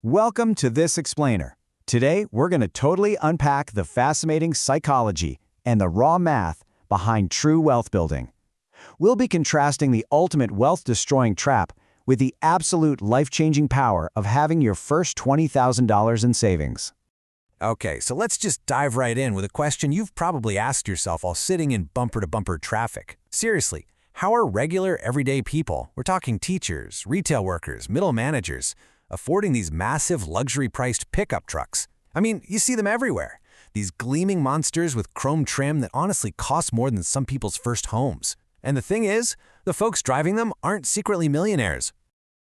Welcome to This Explainer. Today, we're going to totally unpack the fascinating psychology and the raw math behind true wealth building. We'll be contrasting the ultimate wealth-destroying trap with the absolute life-changing power of having your first $20,000 in savings. Okay, so let's just dive right in with a question you've probably asked yourself while sitting in bumper-to-bumper traffic. Seriously, how are regular, everyday people, we're talking teachers, retail workers, middle managers, affording these massive luxury-priced pickup trucks? I mean, you see them everywhere. These gleaming monsters with chrome trim that honestly cost more than some people's first homes. And the thing is, the folks driving them aren't secretly millionaires.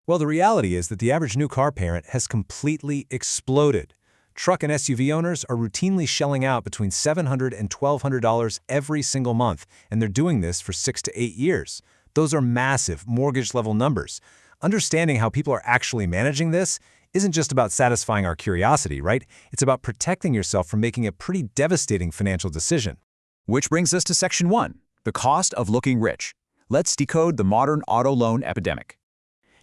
Well, the reality is that the average new car parent has completely exploded. Truck and SUV owners are routinely shelling out between $700 and $1,200 every single month, and they're doing this for 6 to 8 years. Those are massive mortgage-level numbers. Understanding how people are actually managing this isn't just about satisfying our curiosity, right? It's about protecting yourself from making a pretty devastating financial decision. Which brings us to Section 1, the cost of looking rich. Let's decode the modern auto loan epidemic.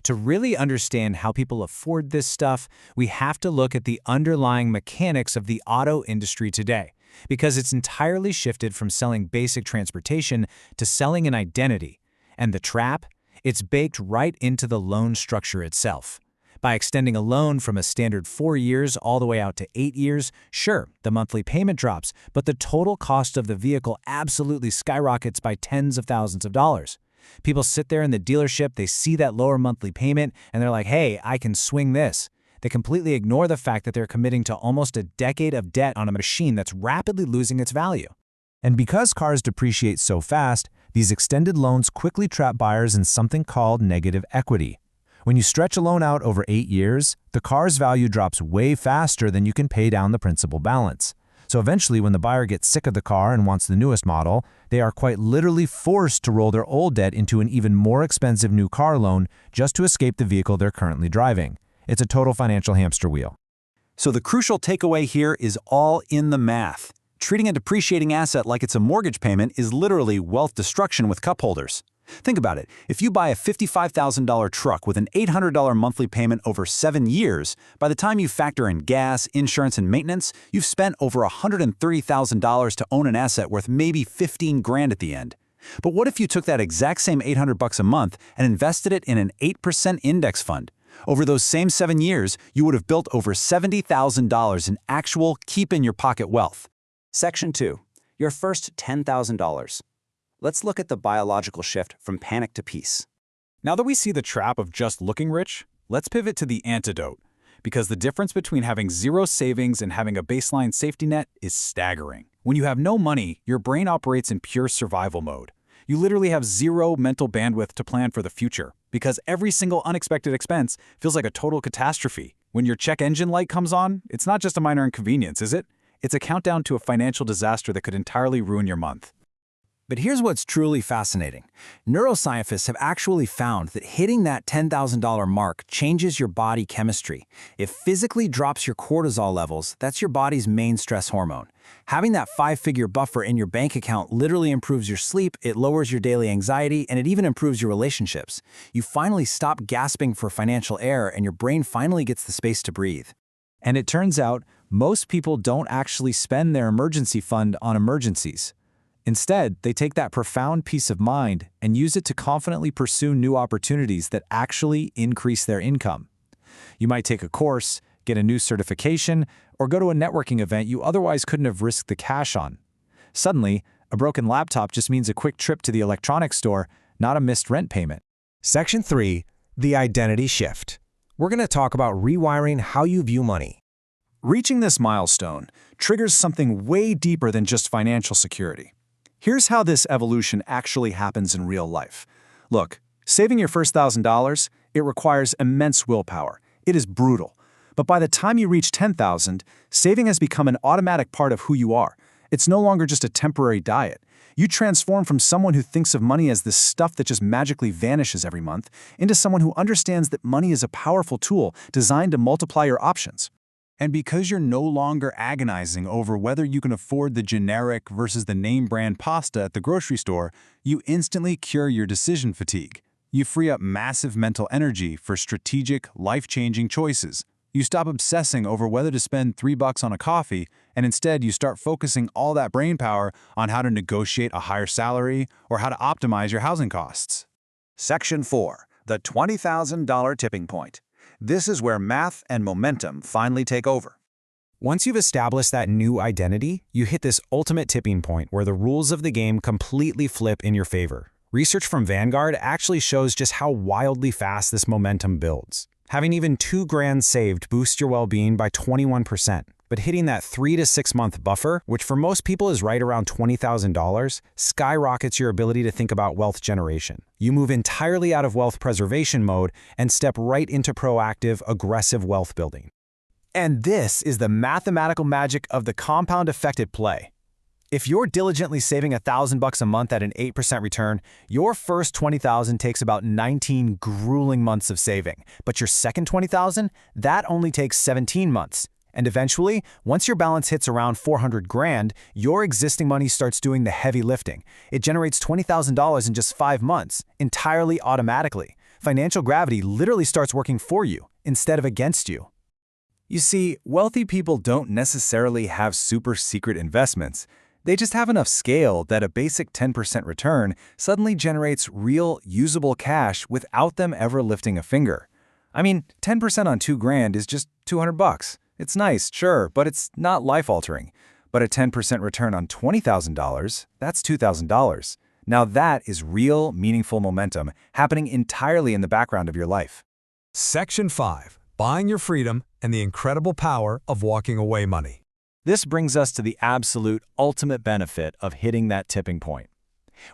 To really understand how people afford this stuff, we have to look at the underlying mechanics of the auto industry today, because it's entirely shifted from selling basic transportation to selling an identity. And the trap? It's baked right into the loan structure itself. By extending a loan from a standard 4 years all the way out to 8 years, sure, the monthly payment drops, but the total cost of the vehicle absolutely skyrockets by tens of thousands of dollars. People sit there in the dealership, they see that lower monthly payment, and they're like, hey, I can swing this. They completely ignore the fact that they're committing to almost a decade of debt on a machine that's rapidly losing its value. And because cars depreciate so fast, these extended loans quickly trap buyers in something called negative equity. When you stretch a loan out over 8 years, the car's value drops way faster than you can pay down the principal balance. So eventually, when the buyer gets sick of the car and wants the newest model, they are quite literally forced to roll their old debt into an even more expensive new car loan just to escape the vehicle they're currently driving. It's a total financial hamster wheel. So the crucial takeaway here is all in the math. Treating a depreciating asset like it's a mortgage payment is literally wealth destruction with cup holders. Think about it. If you buy a $55,000 truck with an $800 monthly payment over 7 years, by the time you factor in gas, insurance, and maintenance, you've spent over $130,000 to own an asset worth maybe 15 grand at the end. But what if you took that exact same $800 a month and invested it in an 8% index fund? Over those same 7 years, you would have built over $70,000 in actual keep-in-your-pocket wealth. Section 2. Your first $10,000. Let's look at the biological shift from panic to peace. Now that we see the trap of just looking rich, let's pivot to the antidote. Because the difference between having zero savings and having a baseline safety net is staggering. When you have no money, your brain operates in pure survival mode. You literally have zero mental bandwidth to plan for the future, because every single unexpected expense feels like a total catastrophe. When your check engine light comes on, it's not just a minor inconvenience, is it? It's a countdown to a financial disaster that could entirely ruin your month. But here's what's truly fascinating. Neuroscientists have actually found that hitting that $10,000 mark changes your body chemistry. It physically drops your cortisol levels, that's your body's main stress hormone. Having that 5-figure buffer in your bank account literally improves your sleep, it lowers your daily anxiety, and it even improves your relationships. You finally stop gasping for financial air, and your brain finally gets the space to breathe. And it turns out, most people don't actually spend their emergency fund on emergencies. Instead, they take that profound peace of mind and use it to confidently pursue new opportunities that actually increase their income. You might take a course, get a new certification, or go to a networking event you otherwise couldn't have risked the cash on. Suddenly, a broken laptop just means a quick trip to the electronics store, not a missed rent payment. Section 3, the identity shift. We're going to talk about rewiring how you view money. Reaching this milestone triggers something way deeper than just financial security. Here's how this evolution actually happens in real life. Look, saving your first $1,000, it requires immense willpower. It is brutal. But by the time you reach $10,000, saving has become an automatic part of who you are. It's no longer just a temporary diet. You transform from someone who thinks of money as this stuff that just magically vanishes every month into someone who understands that money is a powerful tool designed to multiply your options. And because you're no longer agonizing over whether you can afford the generic versus the name brand pasta at the grocery store, you instantly cure your decision fatigue. You free up massive mental energy for strategic, life-changing choices. You stop obsessing over whether to spend $3 on a coffee, and instead you start focusing all that brain power on how to negotiate a higher salary or how to optimize your housing costs. Section 4. The $20,000 tipping point. This is where math and momentum finally take over. Once you've established that new identity, you hit this ultimate tipping point where the rules of the game completely flip in your favor. Research from Vanguard actually shows just how wildly fast this momentum builds. Having even $2,000 saved boosts your well-being by 21%, but hitting that 3 to 6 month buffer, which for most people is right around $20,000, skyrockets your ability to think about wealth generation. You move entirely out of wealth preservation mode and step right into proactive, aggressive wealth building. And this is the mathematical magic of the compound effect at play. If you're diligently saving $1,000 a month at an 8% return, your first $20,000 takes about 19 grueling months of saving. But your second $20,000, that only takes 17 months. And eventually, once your balance hits around $400,000, your existing money starts doing the heavy lifting. It generates $20,000 in just 5 months, entirely automatically. Financial gravity literally starts working for you instead of against you. You see, wealthy people don't necessarily have super secret investments. They just have enough scale that a basic 10% return suddenly generates real, usable cash without them ever lifting a finger. I mean, 10% on $2,000 is just $200. It's nice, sure, but it's not life-altering. But a 10% return on $20,000, that's $2,000. Now that is real, meaningful momentum happening entirely in the background of your life. Section 5. Buying your freedom and the incredible power of walking away money. This brings us to the absolute ultimate benefit of hitting that tipping point.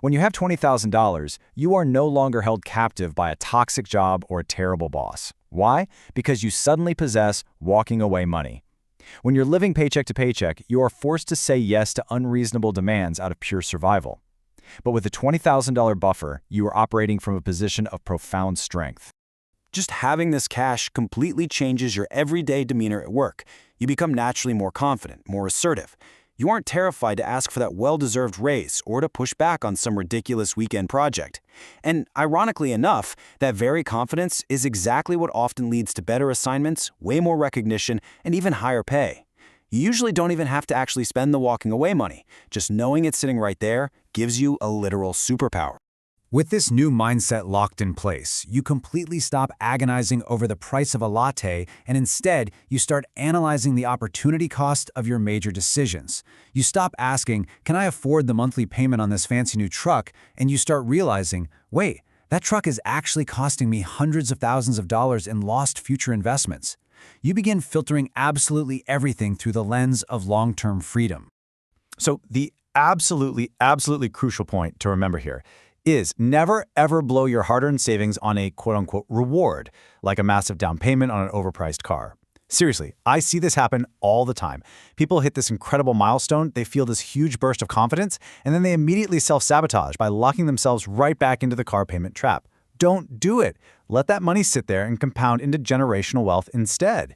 When you have $20,000, you are no longer held captive by a toxic job or a terrible boss. Why? Because you suddenly possess walking away money. When you're living paycheck to paycheck, you are forced to say yes to unreasonable demands out of pure survival. But with a $20,000 buffer, you are operating from a position of profound strength. Just having this cash completely changes your everyday demeanor at work. You become naturally more confident, more assertive. You aren't terrified to ask for that well-deserved raise or to push back on some ridiculous weekend project. And ironically enough, that very confidence is exactly what often leads to better assignments, way more recognition, and even higher pay. You usually don't even have to actually spend the walking away money. Just knowing it's sitting right there gives you a literal superpower. With this new mindset locked in place, you completely stop agonizing over the price of a latte and instead you start analyzing the opportunity cost of your major decisions. You stop asking, can I afford the monthly payment on this fancy new truck? And you start realizing, wait, that truck is actually costing me hundreds of thousands of dollars in lost future investments. You begin filtering absolutely everything through the lens of long-term freedom. So the absolutely crucial point to remember here is never ever blow your hard-earned savings on a quote-unquote reward, like a massive down payment on an overpriced car. Seriously, I see this happen all the time. People hit this incredible milestone, they feel this huge burst of confidence, and then they immediately self-sabotage by locking themselves right back into the car payment trap. Don't do it. Let that money sit there and compound into generational wealth instead.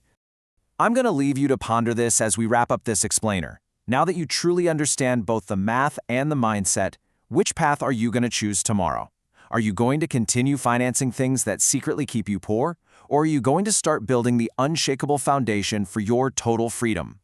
I'm going to leave you to ponder this as we wrap up this explainer. Now that you truly understand both the math and the mindset, which path are you going to choose tomorrow? Are you going to continue financing things that secretly keep you poor? Or are you going to start building the unshakable foundation for your total freedom?